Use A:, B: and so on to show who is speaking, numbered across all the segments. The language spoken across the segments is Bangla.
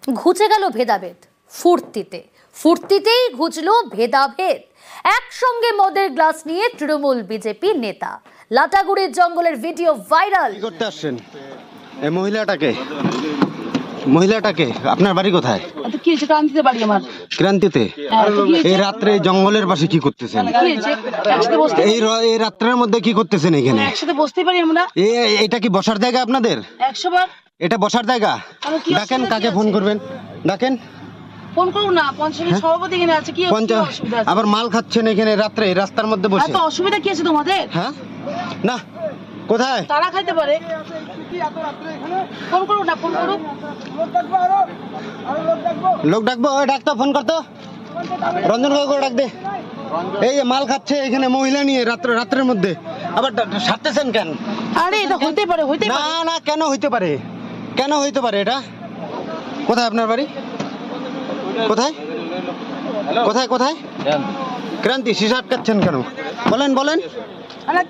A: ঘুচে গেল ভেদাভেদ ফুর্তিতেই ঘুচলো ভেদাভেদ। একসঙ্গে মদের গ্লাস নিয়ে তৃণমূল বিজেপি নেতা, লাটাগুড়ির জঙ্গলের ভিডিও ভাইরাল।
B: কি করতে আসছেন এই মহিলাটাকে? আপনার বাড়ি কোথায়?
C: ক্রান্তিতে বাড়ি আমার।
B: ক্রান্তিতে? এই রাত্রে জঙ্গলের পাশে কি করতেছেন? এই রাত্রের মধ্যে কি করতেছেন এখানে?
C: একসাথে বসতে পারি আমরা।
B: এটা কি বসার জায়গা আপনাদের?
C: 100 বার।
B: এটা বসার জায়গা? ডাকেন, কাকে ফোন করবেন ডাকেন।
C: ফোন করুন না, পঞ্চায়েতের সভাপতি এখানে আছে। কি অসুবিধা আছে?
B: আবার মাল খাচ্ছেন এখানে রাত্রে রাস্তার মধ্যে বসে?
C: এত অসুবিধা কি আছে তোমাদের?
B: হ্যাঁ না, কোথায়
C: তারা খাইতে পারে? ফোন করুন না, ফোন করুন।
B: লোক ডাকবো? ওই ডাকতো, ফোন করতো, রঞ্জন কাকু ডাক দে। এই যে মাল খাচ্ছে এখানে মহিলা নিয়ে রাত্রের মধ্যে, আবার সারতেছেন কেন?
C: আরে এটা হইতে পারে,
B: না কেন হইতে পারে? কেন হইতে পারে এটা? কোথায় আপনার বাড়ি? কোথায় কোথায় কোথায়? ক্রান্তি, সিসা আটকাচ্ছেন কেন? বলেন।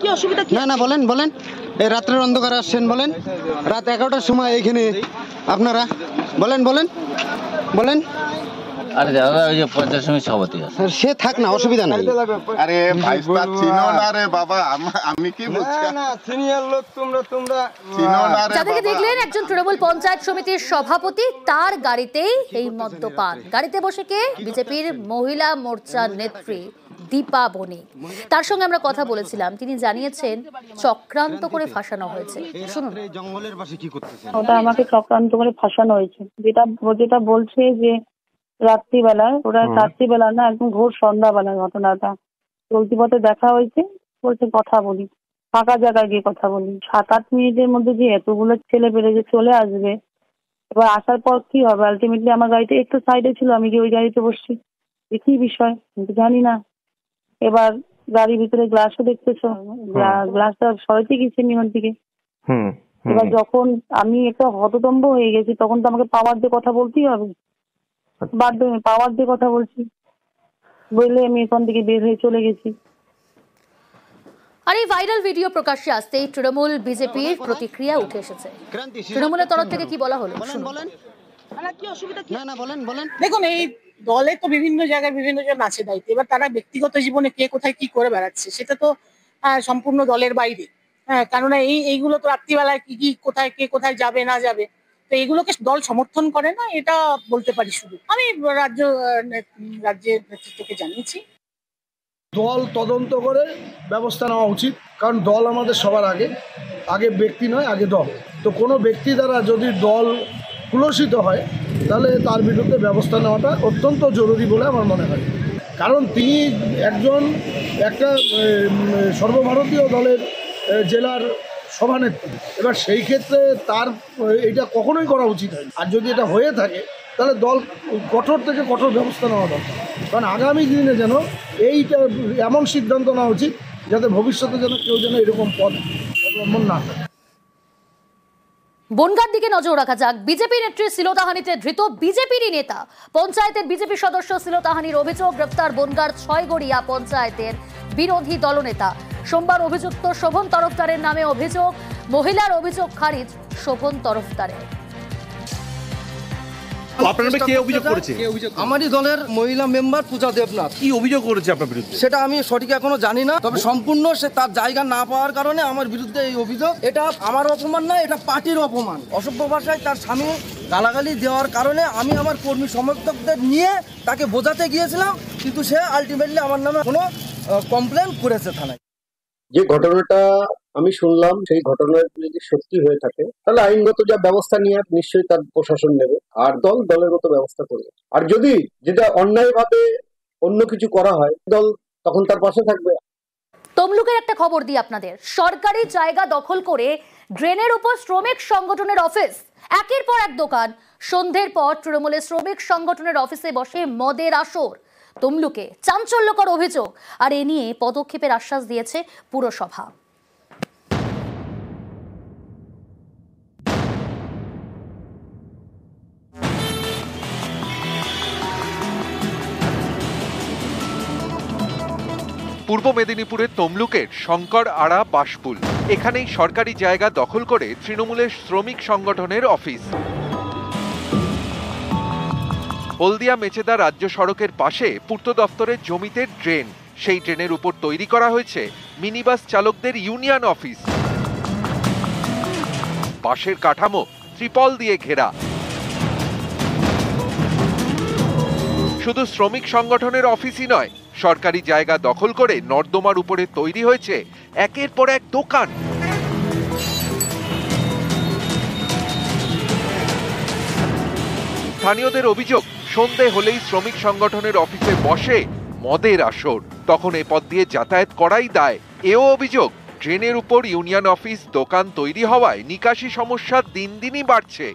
C: কি অসুবিধা?
B: না বলেন। এই রাত্রের অন্ধকারে আসছেন, বলেন। রাত 11টার সময় এখানে আপনারা বলেন।
D: আরে দাদা, ওই যে পঞ্চায়েত সমিতি সভাপতি আছে,
B: সে থাক না, অসুবিধা নাই।
E: আরে ভাইস্তা চিনো না রে বাবা, আমি কি বলছি?
B: না সিনিয়র লোক তোমরা
E: চিনো না রে।
A: যাদেরকে দেখলেন একজন তৃণমূল পঞ্চায়েত সমিতির সভাপতি, তার গাড়িতেই এই মদ্যপান। গাড়িতে বসে কে? বিজেপির মহিলা মোর্চার নেত্রী দীপা বণিক। তার সঙ্গে আমরা কথা বলেছিলাম, তিনি জানিয়েছেন চক্রান্ত করে ফাঁসানো হয়েছে। শুনুন।
B: জঙ্গলের পাশে কি করতেছেন?
F: ওটা আমাকে চক্রান্ত করে ফাঁসানো হয়েছে। যেটা বলছে যে রাত্রিবেলা, ওরা রাত্রিবেলা না, একদম ঘোর সন্ধ্যাবেলার ঘটনাটা। চলতি পথে দেখা হয়েছে, বলছে কথা বলি, ফাঁকা জায়গায় গিয়ে কথা বলি। 7-8 মিনিটের মধ্যে যে এতগুলো ছেলে বেড়ে যে চলে আসবে, এবার আসার পর কি হবে? আলটিমেটলি আমার গাড়িটা একটু সাইডে ছিল, আমি কি ওই গাড়িতে বসছি, কি বিষয় কিন্তু জানি না। এবার গাড়ির ভিতরে গ্লাসও দেখতেছো, গ্লাসটা সরাইতে গেছে নিয়ন থেকে। এবার যখন আমি একটা হততম্ব হয়ে গেছি, তখন তো আমাকে পাওয়ার দিয়ে কথা বলতেই হবে, বাধ্য হয়ে পাওয়ার দিয়ে কথা বলছি বলে আমি এখান থেকে বের হয়ে চলে গেছি।
A: আর এই ভাইরাল ভিডিও প্রকাশ্যে আসতেই তৃণমূল বিজেপির প্রতিক্রিয়া উঠে এসেছে। তৃণমূলের তরফ থেকে কি বলা হলো?
C: কি অসুবিধা?
B: না বলেন।
C: দেখুন, এই দলে তো বিভিন্ন জায়গায় বিভিন্ন জন আছে দায়িত্ব। এবার তারা ব্যক্তিগত জীবনে কে কোথায় কি করে বেড়াচ্ছে, সেটা তো সম্পূর্ণ দলের বাইরে। কেননা এইগুলো তো রাত্রিবেলায় কি কোথায় কে কোথায় যাবে না যাবে, তো এইগুলোকে দল সমর্থন করে না, এটা বলতে পারি। শুধু আমি রাজ্যের নেতৃত্বকে জানিয়েছি,
G: দল তদন্ত করে ব্যবস্থা নেওয়া উচিত। কারণ দল আমাদের সবার আগে ব্যক্তি নয়, আগে দল। তো কোনো ব্যক্তি দ্বারা যদি দল কুলসিত হয়, তাহলে তার বিরুদ্ধে ব্যবস্থা নেওয়াটা অত্যন্ত জরুরি বলে আমার মনে হয়। কারণ তিনি একটা সর্বভারতীয় দলের জেলার সভানেত্রী। এবার সেই ক্ষেত্রে তার এটা কখনোই করা উচিত হয়। আর যদি এটা হয়ে থাকে, তাহলে দল কঠোর থেকে কঠোর ব্যবস্থা নেওয়া দরকার। কারণ আগামী দিনে যেন এইটা এমন সিদ্ধান্ত নেওয়া উচিত, যাতে ভবিষ্যতে যেন কেউ এরকম পথ অবলম্বন না করে।
A: বনগাঁর দিকে নজর রাখা যাক। বিজেপি নেত্রী শ্লীলতাহানিতে ধৃত বিজেপিরই নেতা। পঞ্চায়েতের বিজেপি সদস্য শ্লীলতাহানির অভিযোগ, গ্রেফতার বনগাঁর 6 গড়িয়া পঞ্চায়েতের বিরোধী দলনেতা। সোমবার অভিযুক্ত শোভন তরফদারের নামে অভিযোগ, মহিলার অভিযোগ খারিজ শোভন তরফদারের।
H: আমারই দলের মহিলা মেম্বার পূজা দেবনাথ।
I: কি অভিযোগ করেছে আপনার বিরুদ্ধে?
H: সেটা আমি সঠিক এখনো জানি না, তবে সম্পূর্ণ সে তার জায়গা না পাওয়ার কারণে আমার বিরুদ্ধে এই অভিযোগ। এটা আমার অপমান না, এটা পার্টির অপমান। অসভ্য ভাষায় তার স্বামী গালাগালি দেওয়ার কারণে আমি আমার কর্মী সমর্থকদের নিয়ে তাকে বোঝাতে গিয়েছিলাম, কিন্তু সে আলটিমেটলি আমার নামে কোনো কমপ্লেন করেছে থানায়।
J: যে ঘটনাটা আমি শুনলাম, সেই ঘটনা যদি সত্যি হয়ে থাকে, তাহলে আইনগত যা ব্যবস্থা নিয়ে নিশ্চয়ই তার প্রশাসন নেবে, আর দলের মতো ব্যবস্থা করবে। আর যদি যেটা অন্যায়ভাবে অন্য কিছু করা হয়, দল তখন তার পাশে থাকবে।
A: তমলুকের একটা খবর দিই আপনাদের। সরকারি জায়গা দখল করে ড্রেনের উপর শ্রমিক সংগঠনের অফিস, একের পর এক দোকান। সন্ধ্যের পর তৃণমূলের শ্রমিক সংগঠনের অফিসে বসে মদের আসর। তমলুকে চাঞ্চল্যকর অভিযোগ, আর এ নিয়ে পদক্ষেপের আশ্বাস দিয়েছে পুরসভা।
K: পূর্ব মেদিনীপুরের তমলুকের শঙ্কর আড়া বাসপুল, এখানেই সরকারি জায়গা দখল করে তৃণমূলের শ্রমিক সংগঠনের অফিস। হলদিয়া মেচেদা রাজ্য সড়কের পাশে পূর্ত দফতরের জমিতে ড্রেন, সেই ড্রেনের উপর তৈরি করা হয়েছে মিনিবাস চালকদের ইউনিয়ন অফিস। পাশের কাঠামো ত্রিপল দিয়ে ঘেরা। শুধু শ্রমিক সংগঠনের অফিসই নয়, সরকারি জায়গা দখল করে নর্দমার উপরে তৈরি হয়েছে একের পর এক দোকান। স্থানীয়দের অভিযোগ, সন্ধে হলেই শ্রমিক সংগঠনের অফিসে বসে মদের আসর, তখন এ পথ দিয়ে যাতায়াত করাই দায়। এও অভিযোগ, ড্রেনের উপর ইউনিয়ন অফিস দোকান তৈরি হওয়ায় নিকাশি সমস্যা দিন দিনই বাড়ছে।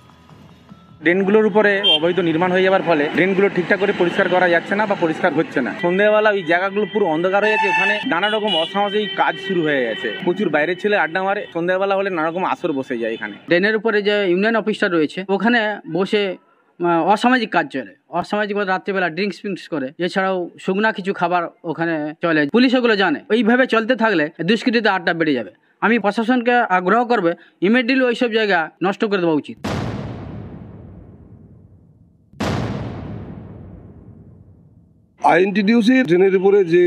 I: ড্রেনগুলোর উপরে অবৈধ নির্মাণ হয়ে যাওয়ার ফলে ড্রেনগুলো ঠিকঠাক করে পরিষ্কার করা যাচ্ছে না বা পরিষ্কার হচ্ছে না। সন্ধ্যাবেলা ওই জায়গাগুলো পুরো অন্ধকার হয়ে যাচ্ছে, ওখানে নানা রকম অসামাজিক কাজ শুরু হয়ে গেছে। প্রচুর বাইরের ছেলে আড্ডা মারে, সন্ধ্যাবেলা হলে নানা রকম আসর বসে যায় এখানে।
L: ড্রেনের উপরে যে ইউনিয়ন অফিসটা রয়েছে ওখানে বসে অসামাজিক কাজ চলে। অসামাজিক রাত্রিবেলা ড্রিঙ্কস ফিঙ্কস করে, এছাড়াও শুকনা কিছু খাবার ওখানে চলে। পুলিশ ওগুলো জানে। এইভাবে চলতে থাকলে দুষ্কৃতীতে আড্ডা বেড়ে যাবে। আমি প্রশাসনকে আগ্রহ করবে ইমিডিয়েটলি ওইসব জায়গা নষ্ট করে দেওয়া উচিত।
G: আইএনটিডিউসি ড্রেনের উপরে যে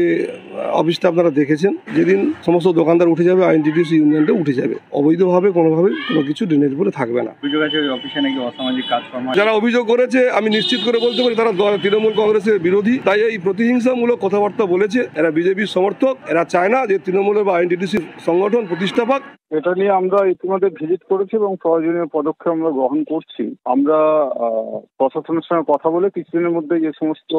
G: অফিসটা আপনারা দেখেছেন, যেদিন সমস্ত দোকানদার উঠে যাবে আইএনটিডিউসি ইউনিয়নটা উঠে যাবে। অবৈধভাবে কোনোভাবে কোনো কিছু ড্রেনের উপরে থাকবে না।
I: অভিযোগ আছে ওই অফিসে নাকি অসামাজিক কাজকর্ম।
G: যারা অভিযোগ করেছে আমি নিশ্চিত করে বলতে পারি তারা তৃণমূল কংগ্রেসের বিরোধী, তাই এই প্রতিহিংসামূলক কথাবার্তা বলেছে। এরা বিজেপির সমর্থক, এরা চায় না যে তৃণমূলের বা আইএনটিডিউসি সংগঠন প্রতিষ্ঠা পাক।
M: এটা নিয়ে আমরা ইতিমধ্যে ভিজিট করেছি এবং প্রয়োজনীয় পদক্ষেপ আমরা গ্রহণ করছি। আমরা প্রশাসনের সঙ্গে কথা বলে কিছুদিনের মধ্যে যে সমস্ত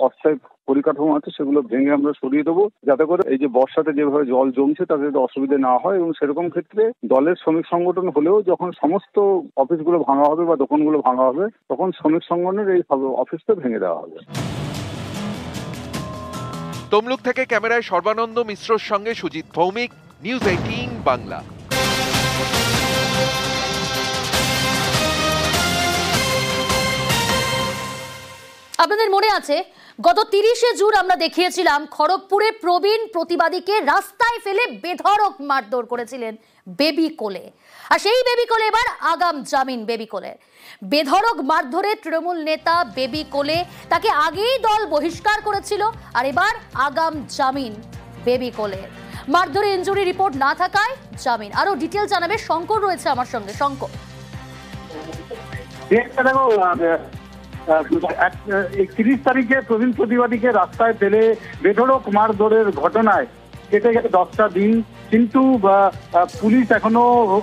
M: অস্থায়ী পরিকাঠামো আছে সেগুলো ভেঙে আমরা সরিয়ে দেবো, যাতে করে এই যে বর্ষাতে যেভাবে জল জমছে তাতে যাতে অসুবিধা না হয়। এবং সেরকম ক্ষেত্রে দলের শ্রমিক সংগঠন হলেও যখন সমস্ত অফিসগুলো ভাঙা হবে বা দোকানগুলো ভাঙা হবে তখন শ্রমিক সংগঠনের এই অফিসটা ভেঙে দেওয়া হবে।
K: তমলুক থেকে ক্যামেরায় সর্বানন্দ মিশ্রর সঙ্গে সুজিত ভৌমিক, নিউজ 18 বাংলা।
A: আপনাদের মনে আছে গত 30শে জুন আমরা দেখিয়েছিলাম খড়গপুরে প্রবীণ প্রতিবাদীকে রাস্তায় ফেলে বেধড়ক মারধর করেছিলেন বেবি কোলে। আর সেই বেবি কোলে এবার আগাম জামিন বেবি কোলের। বেধড়ক মারধরে তৃণমূল নেতা বেবি কোলে, তাকে আগেই দল বহিষ্কার করেছিল, আর এবার আগাম জামিন বেবি কোলের। মারধরে ইনজুরি রিপোর্ট না থাকায় জামিন। আরো ডিটেল জানাবে শঙ্কর, রয়েছে আমার সঙ্গে। শঙ্কর,
M: 31 তারিখে প্রবীণ প্রতিবাদীকে রাস্তায় ফেলে বেধড়ক মারধরের ঘটনায় কেটে গেছে 10টা দিন, কিন্তু পুলিশ এখনো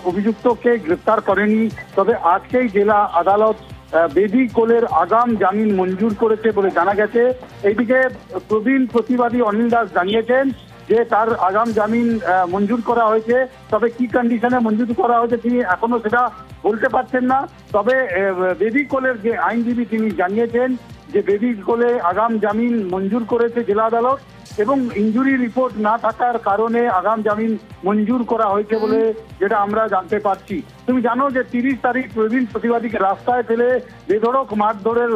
M: অভিযুক্তকে গ্রেপ্তার করেনি। তবে আজকেই জেলা আদালত বেবি কোলের আগাম জামিন মঞ্জুর করেছে বলে জানা গেছে। এইদিকে প্রবীণ প্রতিবাদী অনিল দাস জানিয়েছেন যে তার আগাম জামিন মঞ্জুর করা হয়েছে, তবে কি কন্ডিশনে মঞ্জুর করা হয়েছে তিনি এখনো সেটা বলতে পারছেন না। তবে বেবি কোলের যে আইনজীবী তিনি জানিয়েছেন যে বেবি কোলে আগাম জামিন মঞ্জুর করেছে জেলা আদালত এবং ইনজুরি রিপোর্ট না থাকার কারণে আগাম জামিন মঞ্জুর করা হয়েছে বলে যেটা আমরা জানতে পারছি। তুমি জানো যে 30 তারিখ প্রবীণ প্রতিবাদীকে রাস্তায় ফেলে বেধড়ক মারধরের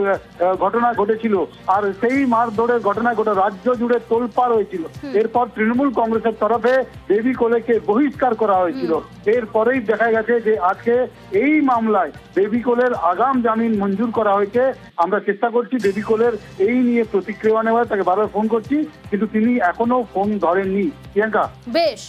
M: ঘটনা ঘটেছিল, আর সেই মারধরের ঘটনায় গোটা রাজ্য জুড়ে তোলপাড় হয়েছিল। এরপর তৃণমূল কংগ্রেসের তরফে বেবি কোলেকে বহিষ্কার করা হয়েছিল। এরপরেই দেখা গেছে যে আজকে এই মামলায় বেবি কোলের আগাম জামিন মঞ্জুর করা হয়েছে। আমরা চেষ্টা করছি বেবি কোলের এই নিয়ে প্রতিক্রিয়া নেওয়ার, তাকে বারবার ফোন করছি কিন্তু তিনি এখনো ফোন ধরেননি। প্রিয়াঙ্কা,
A: বেশ।